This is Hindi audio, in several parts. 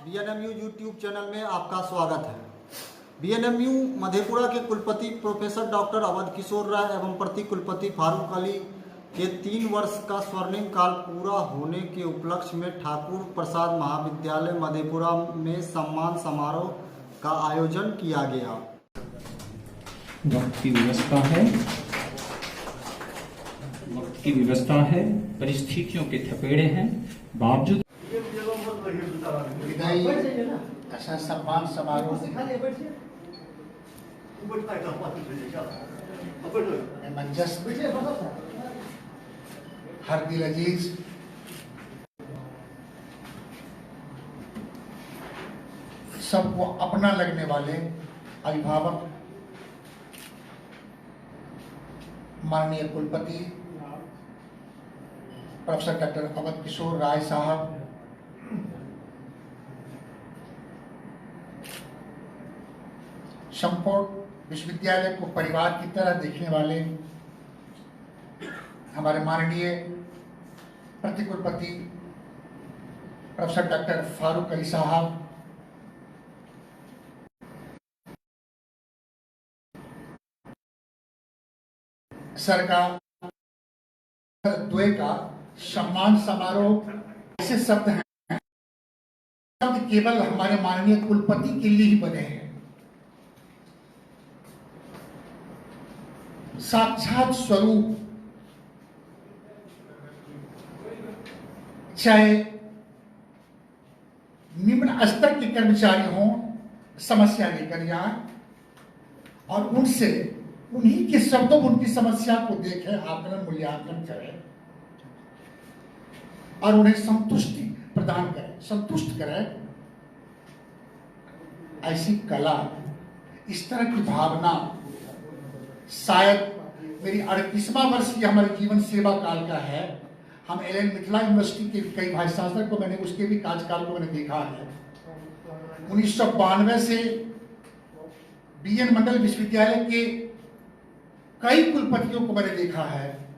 बीएनएमयू यूट्यूब चैनल में आपका स्वागत है। बीएनएमयू मधेपुरा के कुलपति प्रोफेसर डॉक्टर अवध किशोर राय एवं प्रति कुलपति फारूक अली के 3 वर्ष का स्वर्णिम काल पूरा होने के उपलक्ष्य में ठाकुर प्रसाद महाविद्यालय मधेपुरा में सम्मान समारोह का आयोजन किया गया। वक्त की व्यवस्था है, परिस्थितियों के थपेड़े हैं, बावजूद विदाई ऐसा सम्मान समारोह मंचस्थ हर दिल अजीज सबको अपना लगने वाले अभिभावक माननीय कुलपति प्रोफेसर डॉक्टर अवध किशोर राय साहब, संपूर्ण विश्वविद्यालय को परिवार की तरह देखने वाले हमारे माननीय प्रतिकुलपति प्रोफेसर डॉक्टर फारूक अली साहब, सरकार द्वय का सम्मान समारोह ऐसे शब्द हैं, शब्द केवल हमारे माननीय कुलपति के लिए ही बने हैं। साक्षात स्वरूप चाहे निम्न स्तर के कर्मचारी हों, समस्या लेकर जाएं और उनसे उन्हीं के शब्दों में उनकी समस्या को देखें, आकलन मूल्यांकन करें और उन्हें संतुष्टि प्रदान करें, संतुष्ट करें। ऐसी कला, इस तरह की भावना शायद मेरी 38वां वर्ष की हमारे जीवन सेवा काल का है। हम एलएन मिथिला यूनिवर्सिटी के कई वाइस चांसलर को मैंने, उसके भी कार्यकाल को मैंने देखा है। 1992 से बीएन मंडल विश्वविद्यालय के कई कुलपतियों को मैंने देखा है,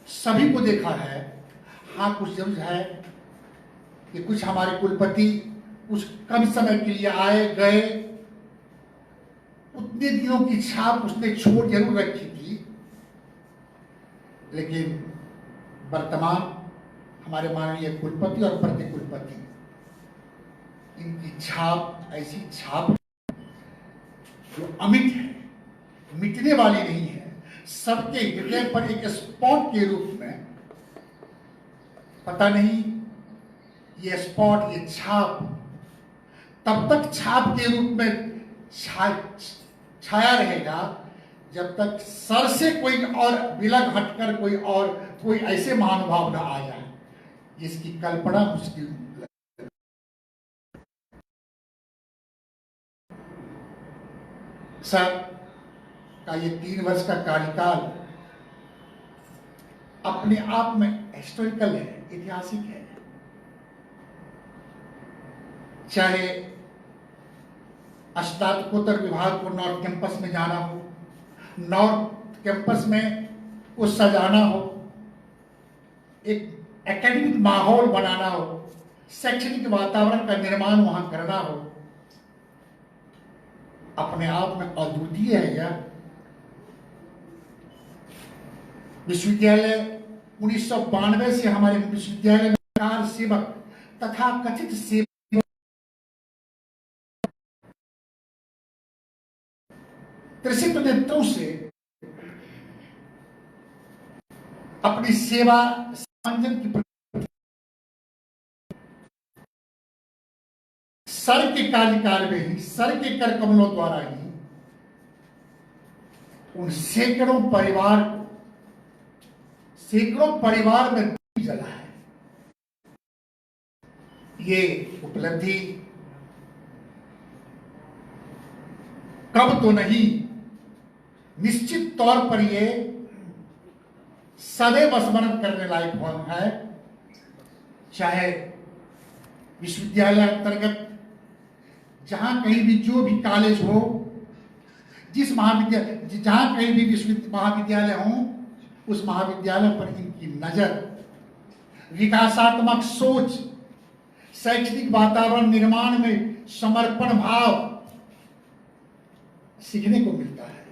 सभी को देखा है। हाँ, कुछ जरूर है कि कुछ हमारे कुलपति कुछ कम समय के लिए आए गए, उतने दिनों की छाप उसने छोड़ जरूर रखी थी, लेकिन वर्तमान हमारे माननीय कुलपति और प्रति कुलपति, इनकी छाप ऐसी छाप जो अमिट है, मिटने वाली नहीं है, सबके हृदय पर एक स्पॉट के रूप में। पता नहीं ये स्पॉट, ये छाप तब तक छाप के रूप में छाया रहेगा जब तक सर से कोई और विलग हटकर कोई ऐसे महानुभाव न आ जाए जिसकी कल्पना मुश्किल। सर का ये 3 वर्ष का कार्यकाल अपने आप में हिस्टोरिकल है, ऐतिहासिक है। चाहे स्नातकोत्तर विभाग को नॉर्थ कैंपस में जाना हो, नॉर्थ कैंपस में को सजाना हो, एक एकेडमिक माहौल बनाना हो, शैक्षणिक वातावरण का निर्माण वहां करना हो, अपने आप में अद्वितीय है। यह विश्वविद्यालय 1992 से हमारे विश्वविद्यालय में कार सेवक तथा कथित सेवक त्रिशित नेत्रों से अपनी सेवा समंजन की सर के कार्यकाल में ही, सर के कर कमलों द्वारा ही उन सैकड़ों परिवार में दीप जला है। ये उपलब्धि कब तो नहीं, निश्चित तौर पर ये सदैव स्मरण करने लायक है। चाहे विश्वविद्यालय अंतर्गत जहां कहीं भी जो भी कॉलेज हो, जिस महाविद्यालय जहां कहीं भी महाविद्यालय हो, उस महाविद्यालय पर इनकी नजर, विकासात्मक सोच, शैक्षणिक वातावरण निर्माण में समर्पण भाव सीखने को मिलता है,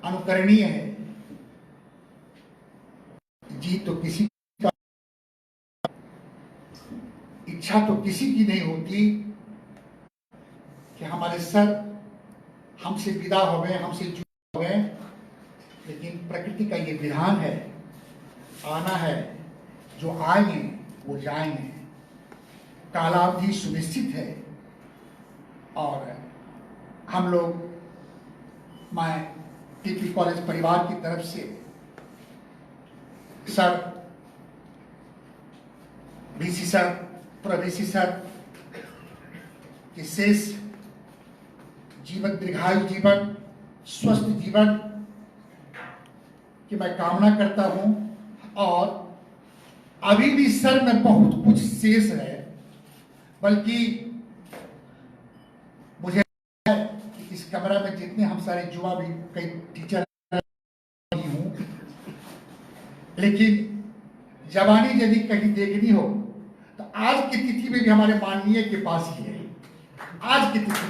अनुकरणीय है। जी तो किसी का, इच्छा तो किसी की नहीं होती कि हमारे सर हमसे विदा हो गए, हमसे जुड़ गए, लेकिन प्रकृति का ये विधान है, आना है, जो आएंगे वो जाएंगे, कालावधि सुनिश्चित है। और हम लोग, मैं टीपी कॉलेज परिवार की तरफ से sir, VC sir, pro VC sir के शेष जीवन, दीर्घायु जीवन, स्वस्थ जीवन की मैं कामना करता हूं। और अभी भी सर में बहुत कुछ शेष है, बल्कि मुझे इस कमरा में जितने हम सारे युवा भी कई टीचर हूं, लेकिन जवानी यदि कहीं देखनी हो तो आज की तिथि में भी हमारे माननीय के पास ही है। आज की तिथि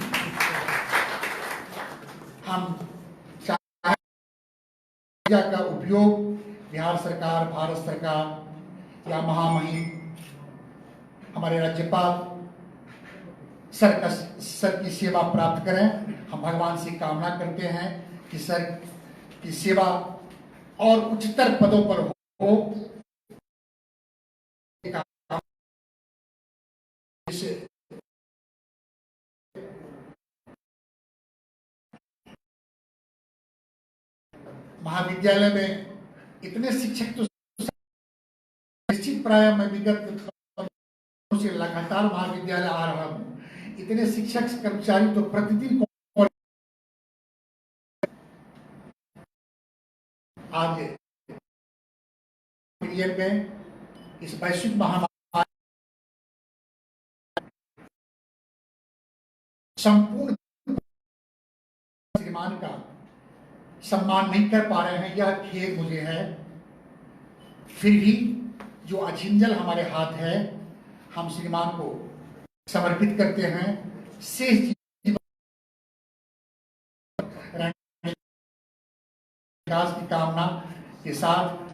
हम का उपयोग बिहार सरकार, भारत सरकार या महामहिम हमारे राज्यपाल सर की सेवा प्राप्त करें। हम भगवान से कामना करते हैं कि सर की सेवा और उच्चतर पदों पर हो। महाविद्यालय में इतने शिक्षक तो निश्चित प्राय मैं विगत से लगातार महाविद्यालय आ रहा हूं, इतने शिक्षक कर्मचारी तो प्रतिदिन आज पीरियड में इस वैश्विक महामारी संपूर्ण श्रीमान का सम्मान नहीं कर पा रहे हैं, यह खेद मुझे है। फिर भी जो अछिंजल हमारे हाथ है, हम श्रीमान को समर्पित करते हैं। शेष विकास की कामना के साथ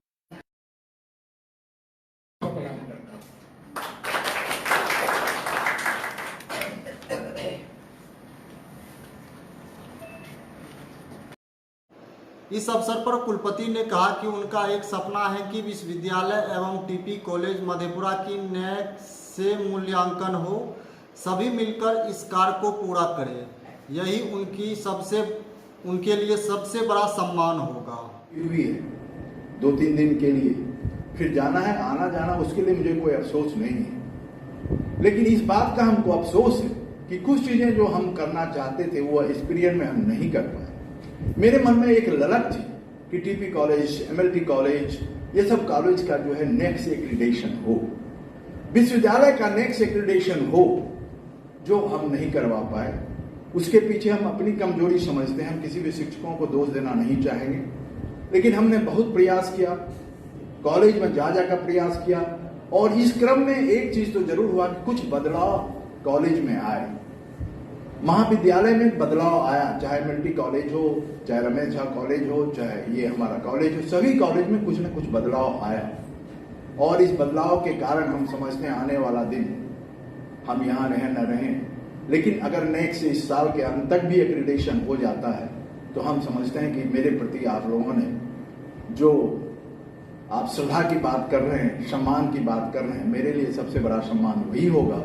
इस अवसर पर कुलपति ने कहा कि उनका एक सपना है कि विश्वविद्यालय एवं टीपी कॉलेज मधेपुरा की नैक से मूल्यांकन हो, सभी मिलकर इस कार्य को पूरा करें। यही उनके लिए सबसे बड़ा सम्मान होगा। भी है 2-3 दिन के लिए, फिर जाना है, आना जाना, उसके लिए मुझे कोई अफसोस नहीं है। लेकिन इस बात का हमको अफसोस है कि कुछ चीजें जो हम करना चाहते थे वो इस पीरियड में हम नहीं कर पाए। मेरे मन में एक ललक थी कि टीपी कॉलेज, एमएलटी कॉलेज, ये सब कॉलेज का जो है नेक्स्ट एक्रीडेशन हो, विश्वविद्यालय का नेक्स्ट एक्रीडेशन हो, जो हम नहीं करवा पाए। उसके पीछे हम अपनी कमजोरी समझते हैं, हम किसी भी शिक्षकों को दोष देना नहीं चाहेंगे, लेकिन हमने बहुत प्रयास किया, कॉलेज में जा जाकर प्रयास किया। और इस क्रम में एक चीज तो जरूर हुआ कि कुछ बदलाव कॉलेज में आए, महाविद्यालय में बदलाव आया, चाहे एमएलटी कॉलेज हो, चाहे रमेश झा कॉलेज हो, चाहे ये हमारा कॉलेज हो, सभी कॉलेज में कुछ न कुछ बदलाव आया। और इस बदलाव के कारण हम समझते हैं आने वाला दिन हम यहाँ रहें न रहें, लेकिन अगर नेक्स्ट से इस साल के अंत तक भी एक्रीडेशन हो जाता है तो हम समझते हैं कि मेरे प्रति आप लोगों ने जो आप श्रद्धा की बात कर रहे हैं, सम्मान की बात कर रहे हैं, मेरे लिए सबसे बड़ा सम्मान वही होगा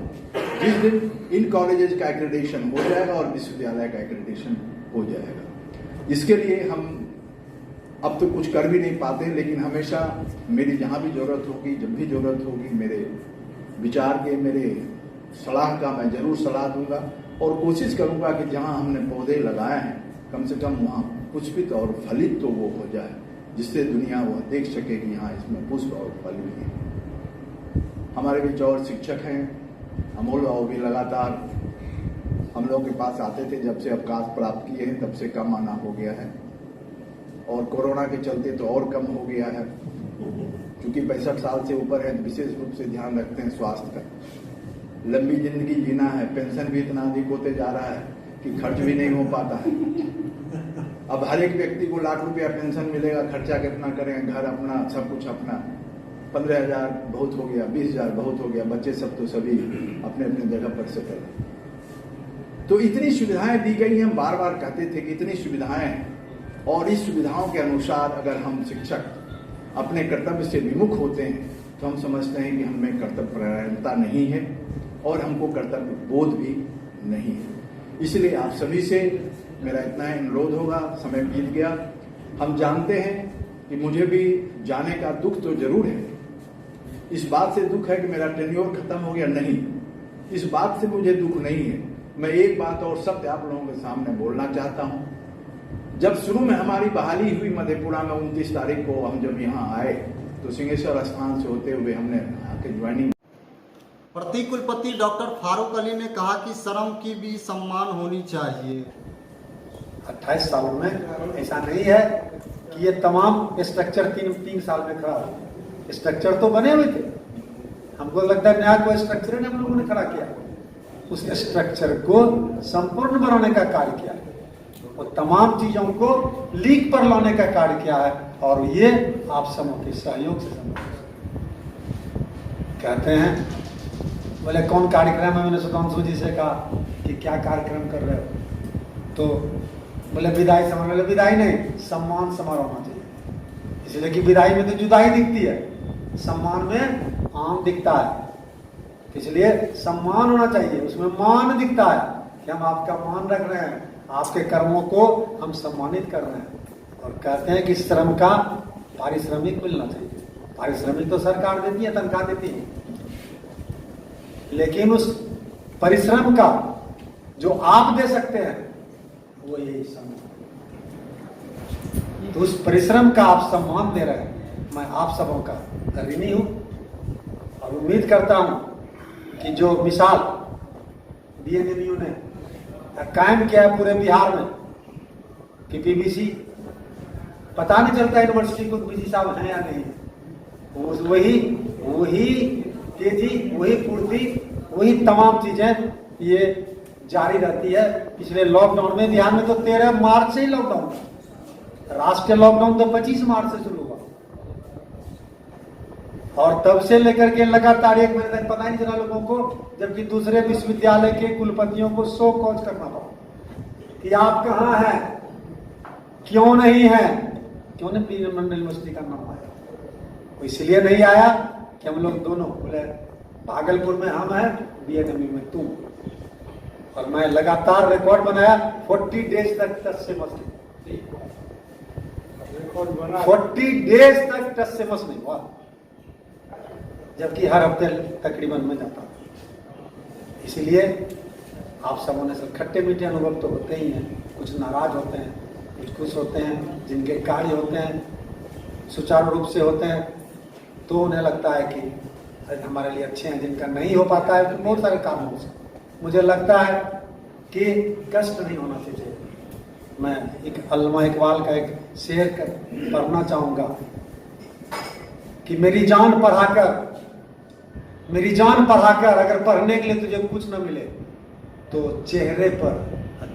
जिस दिन इन कॉलेजेस का एक्रेडिटेशन हो जाएगा और विश्वविद्यालय का एक्रेडिटेशन हो जाएगा। इसके लिए हम अब तो कुछ कर भी नहीं पाते, लेकिन हमेशा मेरी जहाँ भी जरूरत होगी, जब भी जरूरत होगी, मेरे विचार के, मेरे सलाह का मैं जरूर सलाह दूंगा और कोशिश करूंगा कि जहाँ हमने पौधे लगाए हैं कम से कम वहाँ पुष्पित और फलित तो वो हो जाए, जिससे दुनिया वह देख सके कि हाँ इसमें पुष्प और फल भी है। हमारे बीच और शिक्षक हैं, अमोल बाबू भी लगातार हम लोगों के पास आते थे, जब से अवकाश प्राप्त किए हैं तब से कम आना हो गया है और कोरोना के चलते तो और कम हो गया है। चूंकि 65 साल से ऊपर है, विशेष रूप से ध्यान रखते हैं स्वास्थ्य का। लंबी जिंदगी जीना है, पेंशन भी इतना अधिक होते जा रहा है कि खर्च भी नहीं हो पाता है। अब हर एक व्यक्ति को लाख रुपया पेंशन मिलेगा, खर्चा कितना करेंगे? घर अपना, सब कुछ अपना। 15,000 बहुत हो गया, 20,000 बहुत हो गया, बच्चे सब तो सभी अपने अपने जगह पर सेटल हैं। तो इतनी सुविधाएं दी गई हैं, बार बार कहते थे कि इतनी सुविधाएं हैं, और इस सुविधाओं के अनुसार अगर हम शिक्षक अपने कर्तव्य से विमुख होते हैं तो हम समझते हैं कि हमें कर्तव्यपरायणता नहीं है और हमको कर्तव्य बोध भी नहीं है। इसलिए आप सभी से मेरा इतना ही अनुरोध होगा। समय बीत गया, हम जानते हैं कि मुझे भी जाने का दुख तो जरूर है। इस बात से दुख है कि मेरा टेन्योर खत्म हो गया, नहीं, इस बात से मुझे दुख नहीं है। मैं एक बात और सत्य आप लोगों के सामने बोलना चाहता हूं। जब शुरू में हमारी बहाली हुई मधेपुरा में 29 तारीख को हम जब यहाँ आए तो सिंहेश्वर स्थान से होते हुए हमने आके ज्वाइनिंग। प्रति कुलपति डॉक्टर फारूक अली ने कहा कि श्रम की भी सम्मान होनी चाहिए। 28 सालों में ऐसा नहीं है कि ये तमाम स्ट्रक्चर तीन साल में खड़ा हो। स्ट्रक्चर तो बने हुए थे, हमको लगता है नया कोई स्ट्रक्चर हम लोगों ने खड़ा किया। उस स्ट्रक्चर को संपूर्ण बनाने का कार्य किया है, और तमाम चीजों को लीक पर लाने का कार्य किया है, और ये आप सबों के सहयोग से संभव है। कहते हैं बोले कौन कार्यक्रम है, मैंने सुधांशु जी से कहा कि क्या कार्यक्रम कर रहे हो, तो बोले विदाई समारोह। बोले विदाई नहीं, सम्मान समारोह होना चाहिए, इसलिए कि विदाई में तो जुदाई दिखती है, सम्मान में आम दिखता है, इसलिए सम्मान होना चाहिए, उसमें मान दिखता है कि हम आपका मान रख रहे हैं, आपके कर्मों को हम सम्मानित कर रहे हैं। और कहते हैं कि श्रम का पारिश्रमिक मिलना चाहिए। पारिश्रमिक तो सरकार देती है, तनख्वाह देती है, लेकिन उस परिश्रम का जो आप दे सकते हैं वो यही सम्मान। तो उस परिश्रम का आप सम्मान दे रहे हैं, मैं आप सबों का ऋणी हूं, और उम्मीद करता हूं कि जो मिसाल बीएनएमयू ने कायम किया है पूरे बिहार में कि पीबीसी, पता नहीं चलता यूनिवर्सिटी को पीबीसी साहब हैं या नहीं, वही तेजी, वही पूर्ति, वही तमाम चीजें ये जारी रहती है। पिछले लॉकडाउन में बिहार में तो 13 मार्च से ही लॉकडाउन था, राष्ट्रीय लॉकडाउन तो 25 मार्च से शुरू हुआ, और तब से लेकर के लगातार 1 महीने तक पता ही नहीं चला लोगों को, जबकि दूसरे विश्वविद्यालय के कुलपतियों को शो कॉज करना पड़ा कि आप कहाँ हैं, क्यों नहीं है, क्यों नहीं पी मंडल यूनिवर्सिटी का नाम आया। वो इसलिए नहीं आया कि हम लोग दोनों बोले भागलपुर में हम हैं, बीएनएमयू में तुम, और मैं लगातार रिकॉर्ड बनाया 40 डेज तक टच से मस नहीं, 40 डेज तक टच से मस नहीं हुआ, जबकि हर हफ्ते तकरीबन में जाता। इसीलिए आप सबों ने सब खट्टे मीठे अनुभव तो होते ही हैं, कुछ नाराज होते हैं, कुछ खुश होते हैं, जिनके कार्य होते हैं सुचारू रूप से होते हैं तो उन्हें लगता है कि हमारे लिए अच्छे हैं, जिनका नहीं हो पाता है तो बहुत सारे कारणों से मुझे लगता है कि कष्ट नहीं होना चाहिए। मैं एक अल्लामा इकबाल का एक शेर पढ़ना चाहूँगा कि मेरी जान पढ़ाकर अगर पढ़ने के लिए तुझे कुछ न मिले तो चेहरे पर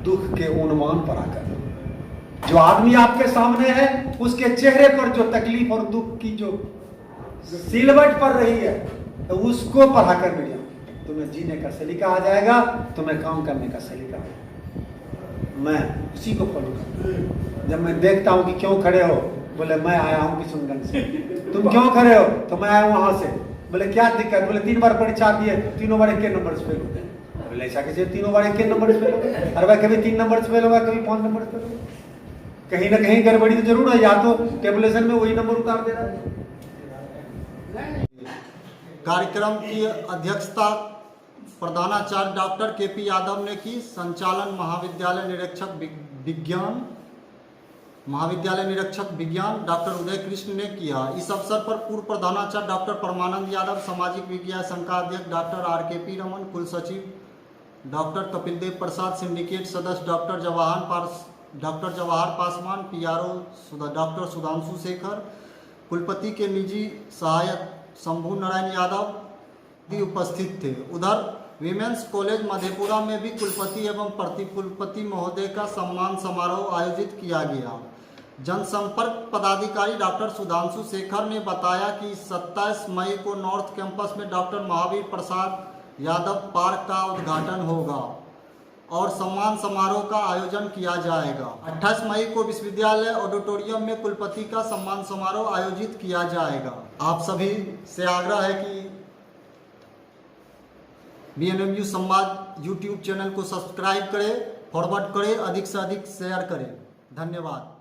दुख के उन्मान पढ़ाकर। जो आदमी आपके सामने है उसके चेहरे पर जो तकलीफ और दुख की जो सिलवट पड़ रही है तो उसको पढ़ाकर मिल जाओ, तुम्हें जीने का सलीका आ जाएगा, तुम्हें काम करने का सलीका आ जाएगा। मैं उसी को फॉलो करता हूँ। जब मैं देखता हूँ कि क्यों खड़े हो, बोले मैं आया हूँ किशनगंज से। तुम क्यों खड़े हो, तो मैं आया हूँ वहां से। बोले क्या दिक्कत, बोले 3 बार परीक्षा दिए, तीनों बार 1 नंबर फेल होते हैं। बोले ऐसा कैसे 3 बार 1 नंबर फेल हो गए? अरे भाई कभी 3 नंबर फेल होगा, कभी 5 नंबर फेल होगा, कहीं ना कहीं गड़बड़ी तो जरूर है, या तो टेबुलेशन में वही नंबर उतार दे रहा है। कार्यक्रम की अध्यक्षता प्रधानाचार्य डॉक्टर केपी यादव ने की। संचालन महाविद्यालय निरीक्षक विज्ञान डॉक्टर उदय कृष्ण ने किया। इस अवसर पर पूर्व प्रधानाचार्य डॉक्टर परमानंद यादव, सामाजिक विज्ञान संघ का अध्यक्ष डॉक्टर RKP रमन, कुल सचिव डॉक्टर कपिल देव प्रसाद, सिंडिकेट सदस्य doctor Jawahar Paswan, PRO doctor Sudhanshu Shekhar, कुलपति के निजी सहायक शंभू नारायण यादव भी उपस्थित थे। उधर विमेंस कॉलेज मधेपुरा में भी कुलपति एवं प्रतिकुलपति महोदय का सम्मान समारोह आयोजित किया गया। जनसंपर्क पदाधिकारी डॉक्टर सुधांशु शेखर ने बताया कि 27 मई को नॉर्थ कैंपस में डॉक्टर महावीर प्रसाद यादव पार्क का उद्घाटन होगा और सम्मान समारोह का आयोजन किया जाएगा। 28 मई को विश्वविद्यालय ऑडिटोरियम में कुलपति का सम्मान समारोह आयोजित किया जाएगा। आप सभी से आग्रह है कि BNMU संवाद YouTube चैनल को सब्सक्राइब करें, फॉरवर्ड करें, अधिक से अधिक शेयर करें। धन्यवाद।